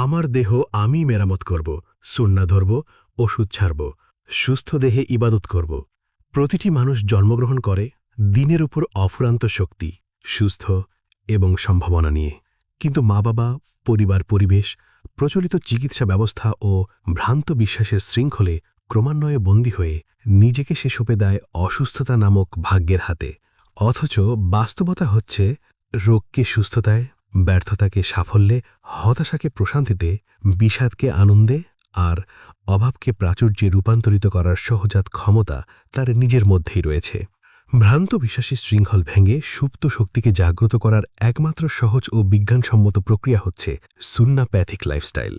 আমার দেহ আমি মেরামত করব, সুন্নাহ ধরব, ওষুধ ছাড়ব, সুস্থ দেহে ইবাদত করব। প্রতিটি মানুষ জন্মগ্রহণ করে দিনের উপর অফুরান্ত শক্তি, সুস্থ এবং সম্ভাবনা নিয়ে। কিন্তু মা-বাবা, পরিবার, পরিবেশ, প্রচলিত চিকিৎসা ব্যবস্থা ও ভ্রান্ত বিশ্বাসের শৃঙ্খলে ক্রমান্বয়ে বন্দী হয়ে নিজেকে সে সঁপে দেয় অসুস্থতা নামক ভাগ্যের হাতে। অথচ বাস্তবতা হচ্ছে রোগকে সুস্থতায়, ব্যর্থতাকে সাফল্যে, হতাশাকে প্রশান্তিতে, বিষাদকে আনন্দে আর অভাবকে প্রাচুর্যে রূপান্তরিত করার সহজাত ক্ষমতা তার নিজের মধ্যেই রয়েছে। ভ্রান্ত বিশ্বাসের শৃঙ্খল ভেঙে সুপ্ত শক্তিকে জাগ্রত করার একমাত্র সহজ ও বিজ্ঞানসম্মত প্রক্রিয়া হচ্ছে সুন্নাপ্যাথিক lifestyle.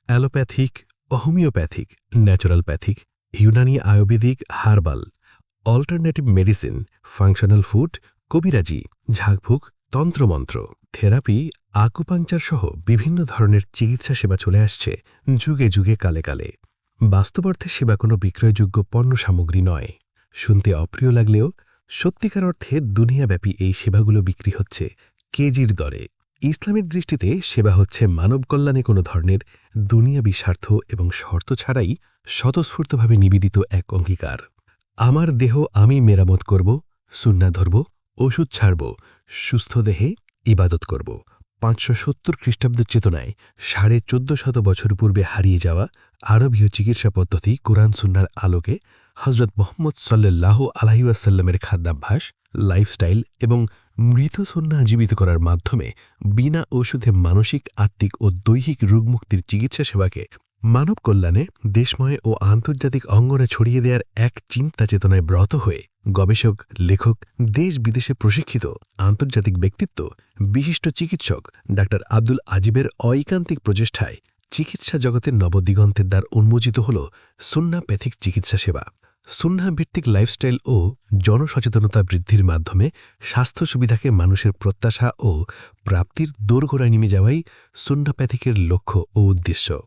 Allopathic, homeopathic, naturopathic, Unani, Ayurvedic, herbal, alternative medicine, functional food, কবিরাজি, ঝাড়ফুঁক, তন্ত্রমন্ত্র, থেরাপি, আকুপাংচার সহ বিভিন্ন ধরনের চিকিৎসা সেবা চলে আসছে যুগে যুগে কালে কালে। বাস্তব অর্থে সেবা কোনো বিক্রয়যোগ্য পণ্য সামগ্রী নয়। শুনতে অপ্রিয় লাগলেও সত্যিকার অর্থে দুনিয়াব্যাপী এই সেবাগুলো বিক্রি হচ্ছে কেজির দরে। ইসলামের দৃষ্টিতে সেবা হচ্ছে মানব কল্যাণে কোনো ধরনের দুনিয়াবী স্বার্থ এবং শর্ত ছাড়াই স্বতঃস্ফূর্তভাবে নিবেদিত এক অঙ্গীকার। আমার দেহ আমি মেরামত করব, সুন্নাহ ধরব, ওষুধ ছাড়ব, সুস্থ দেহে ইবাদত করব। ৫৭০ খ্রিস্টাব্দের চেতনায় ১৪৫০ বছর পূর্বে হারিয়ে যাওয়া আরবীয় চিকিৎসা পদ্ধতি কোরআন সুন্নাহর আলোকে হজরত মুহাম্মদ সাল্লাল্লাহু আলাইহি ওয়াসাল্লামের খাদ্যাভ্যাস, লাইফস্টাইল এবং মৃত সুন্নাহ জীবিত করার মাধ্যমে বিনা ঔষধে মানসিক, আত্মিক ও দৈহিক রোগমুক্তির চিকিৎসা সেবাকে মানব কল্যাণে দেশময় ও আন্তর্জাতিক অঙ্গনে ছড়িয়ে দেওয়ার এক চিন্তা চেতনায় ব্রত হয়ে গবেষক, লেখক, দেশ বিদেশে প্রশিক্ষিত আন্তর্জাতিক ব্যক্তিত্ব, বিশিষ্ট চিকিৎসক ডা আব্দুল আজিবের ঐকান্তিক প্রচেষ্টায় চিকিৎসা জগতের নবদিগন্তের দ্বার উন্মোচিত হল সুন্নাপ্যাথিক চিকিৎসা সেবা। সুন্নাহভিত্তিক লাইফস্টাইল ও জনসচেতনতা বৃদ্ধির মাধ্যমে স্বাস্থ্য সুবিধাকে মানুষের প্রত্যাশা ও প্রাপ্তির দোরগোড়ায় নেমে যাওয়াই সুন্নাপ্যাথিকের লক্ষ্য ও উদ্দেশ্য।